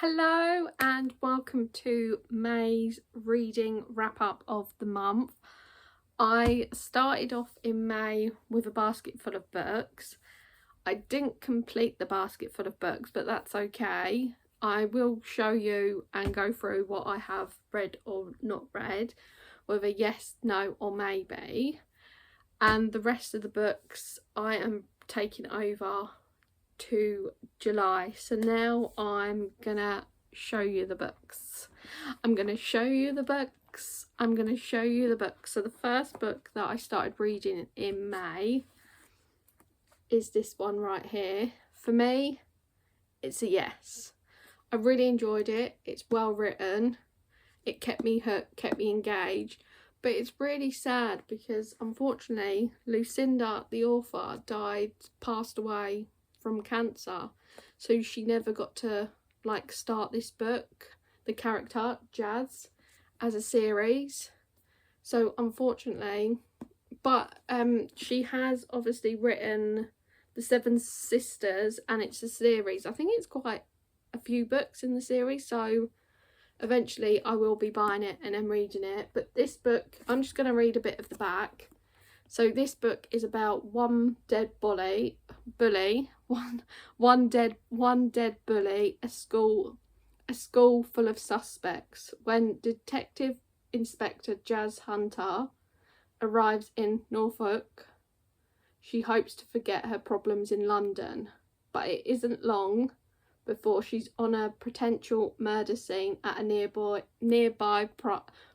Hello and welcome to May's reading wrap up of the month. I started off in May with a basket full of books. I didn't complete the basket full of books, but that's okay. I will show you and go through what I have read or not read, whether yes, no or maybe. And the rest of the books I am taking over to July. So now I'm gonna show you the books. I'm gonna show you the books. I'm gonna show you the books. So the first book that I started reading in May is this one right here. For me, it's a yes. I really enjoyed it. It's well written. It kept me hooked, kept me engaged. But it's really sad because unfortunately Lucinda, the author, passed away from cancer, so she never got to start this book, the character Jazz, as a series. So unfortunately, but she has obviously written The Seven Sisters, and it's a series. I think it's quite a few books in the series, so eventually I will be buying it and then reading it. But this book, I'm just going to read a bit of the back. So this book is about one dead bully, one dead bully, a school full of suspects. When Detective Inspector Jazz Hunter arrives in Norfolk, she hopes to forget her problems in London, but it isn't long before she's on a potential murder scene at a nearby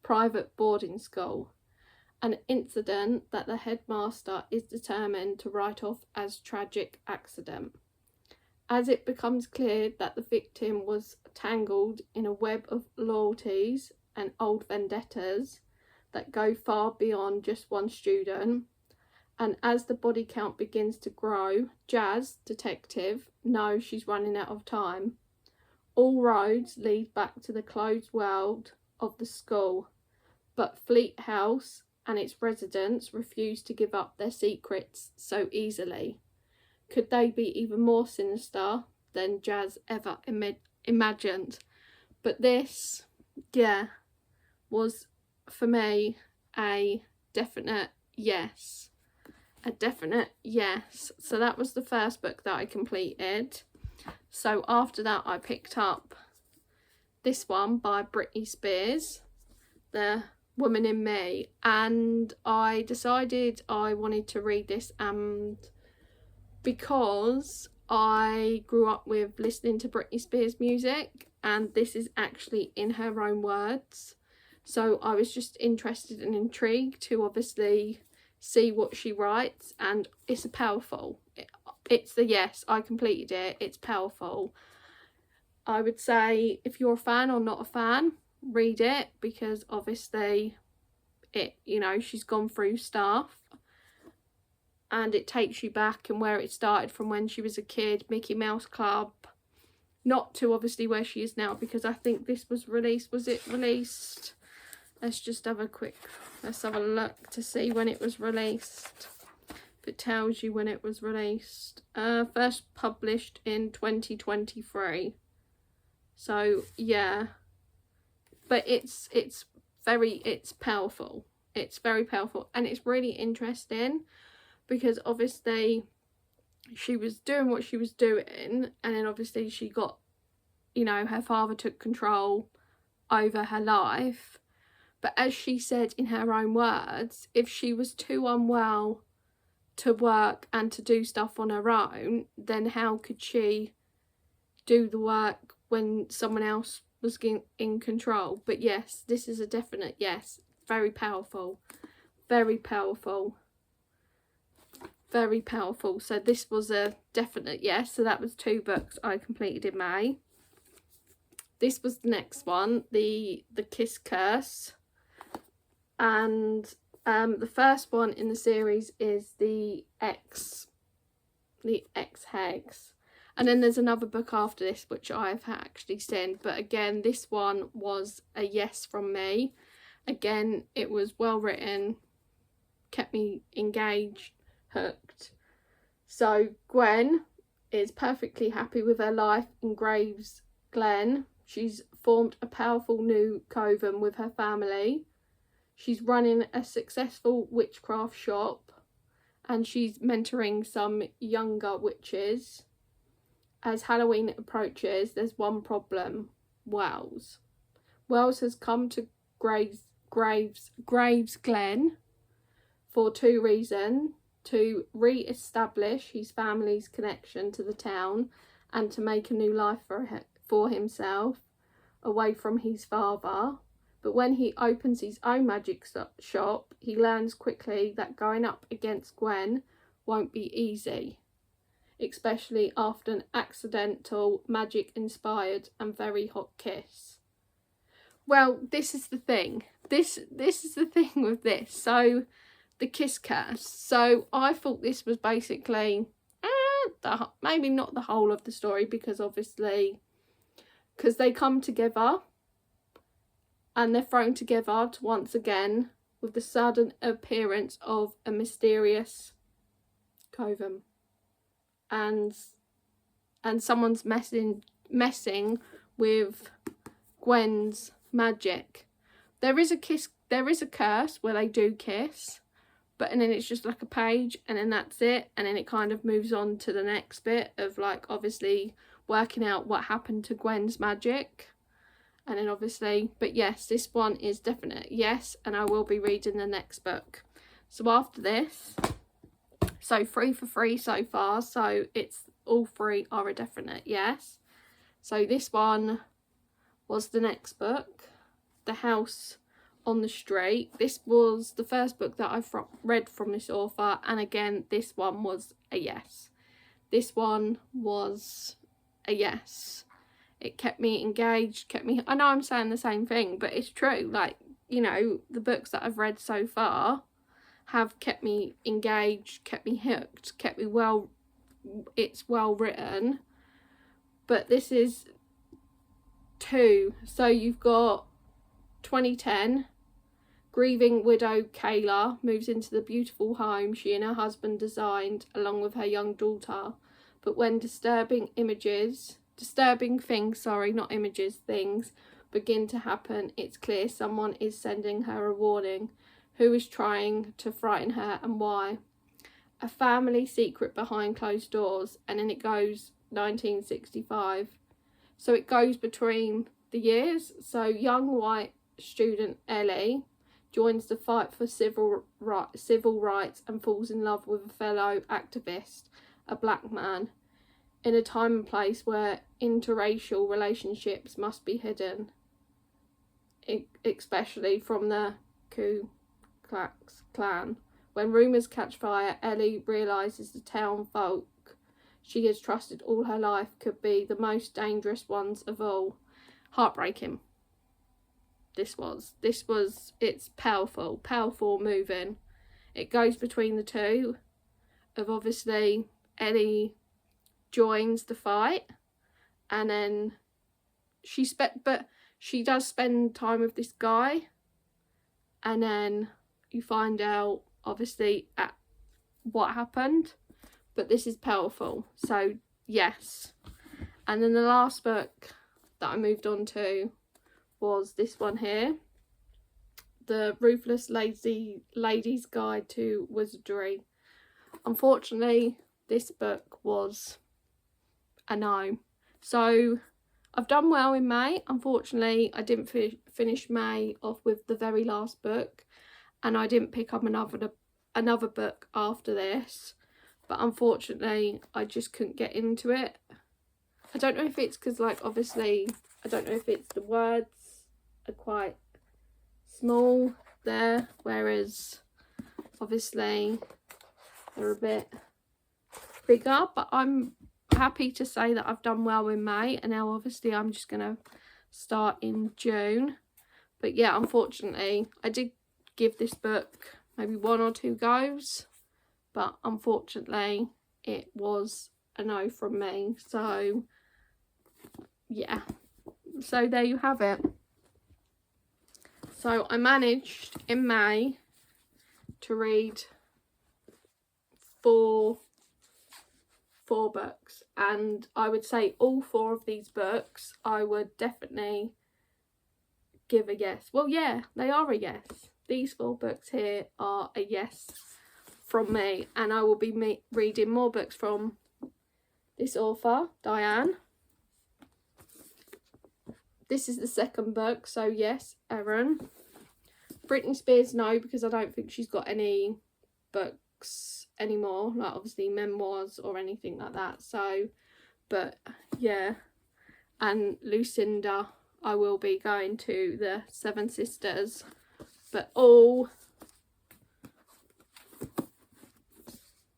private boarding school. An incident that the headmaster is determined to write off as tragic accident. As it becomes clear that the victim was tangled in a web of loyalties and old vendettas that go far beyond just one student, and as the body count begins to grow, Jazz, detective, knows she's running out of time. All roads lead back to the closed world of the school, but Fleet House and its residents refuse to give up their secrets so easily. Could they be even more sinister than Jazz ever imagined? But this, was for me a definite yes. A definite yes. So that was the first book that I completed. So after that I picked up this one by Britney Spears, The Woman in Me, and I decided I wanted to read this because I grew up with listening to Britney Spears music, and this is actually in her own words, so I was just interested and intrigued to obviously see what she writes, and it's it's the yes. I completed it. It's powerful. I would say if you're a fan or not a fan, read it, because obviously she's gone through stuff and it takes you back and where it started from when she was a kid, Mickey Mouse Club, not to obviously where she is now, because I think this was released, let's have a look to see when it was released, if it tells you when it was released. First published in 2023, so yeah, but it's powerful. It's very powerful, and it's really interesting because obviously she was doing what she was doing, and then obviously she got, her father took control over her life. But as she said in her own words, if she was too unwell to work and to do stuff on her own, then how could she do the work when someone else was in control? But yes, this is a definite yes. Very powerful, very powerful, very powerful. So this was a definite yes. So that was 2 books I completed in May. This was the next one, the Kiss Curse, and the first one in the series is the X Hex. And then there's another book after this which I've actually seen, but again this one was a yes from me. Again, it was well written, kept me engaged, hooked. So Gwen is perfectly happy with her life in Graves Glenn. She's formed a powerful new coven with her family. She's running a successful witchcraft shop, and she's mentoring some younger witches. As Halloween approaches, there's one problem: Wells. Wells has come to Graves Glen for two reasons: to re-establish his family's connection to the town and to make a new life for himself away from his father. But when he opens his own magic shop, he learns quickly that going up against Gwen won't be easy, especially after an accidental, magic-inspired and very hot kiss. Well, this is the thing. This is the thing with this. So, the kiss curse. So, I thought this was basically, maybe not the whole of the story, because obviously, because they come together and they're thrown together to once again with the sudden appearance of a mysterious coven, and someone's messing with Gwen's magic. There is a curse where they do kiss, but and then it's just like a page, and then that's it, and then it kind of moves on to the next bit of like obviously working out what happened to Gwen's magic. And then obviously, but yes, this one is definite yes, and I will be reading the next book. So after this, so 3 for 3 so far, so it's all 3 are a definite yes. So this one was the next book, The House on the Street. This was the first book that I've read from this author, and again this one was a yes. This one was a yes. It kept me engaged, I know I'm saying the same thing, but it's true. Like, you know, the books that I've read so far have kept me engaged, kept me hooked, kept me it's well written. But this is 2. So you've got 2010, grieving widow Kayla moves into the beautiful home she and her husband designed along with her young daughter. But when disturbing things begin to happen, it's clear someone is sending her a warning. Who is trying to frighten her and why? A family secret behind closed doors. And then it goes 1965. So it goes between the years. So young white student Ellie joins the fight for civil rights and falls in love with a fellow activist, a black man, in a time and place where interracial relationships must be hidden, especially from the Ku Klux Klan. When rumours catch fire, Ellie realises the town folk she has trusted all her life could be the most dangerous ones of all. Heartbreaking. It's powerful, moving. It goes between the two of obviously Ellie joins the fight, and then she does spend time with this guy, and then you find out obviously at what happened. But this is powerful, so yes. And then the last book that I moved on to was this one here, The Ruthless Lady's Guide to Wizardry. Unfortunately, this book was a no. So I've done well in May. Unfortunately, I didn't finish May off with the very last book, and I didn't pick up another book after this. But unfortunately, I just couldn't get into it. I don't know if it's because, like, obviously, I don't know if it's the words are quite small there, whereas obviously they're a bit bigger. But I'm happy to say that I've done well in May, and now obviously I'm just going to start in June. But yeah, unfortunately, I did give this book maybe 1 or 2 goes, but unfortunately it was a no from me. So yeah, so there you have it. So I managed in May to read four books, and I would say all 4 of these books I would definitely give a yes. Well, yeah, they are a yes. These 4 books here are a yes from me, and I will be reading more books from this author, Diane. This is the 2nd book, so yes, Erin. Britney Spears, no, because I don't think she's got any books anymore, like obviously memoirs or anything like that. So, but yeah, and Lucinda, I will be going to the 7 Sisters, but all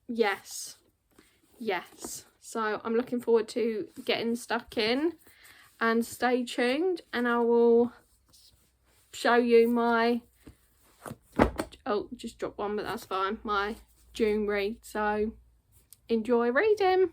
yes. So I'm looking forward to getting stuck in, and stay tuned, and I will show you my, oh, just dropped one, but that's fine, my June read. So enjoy reading.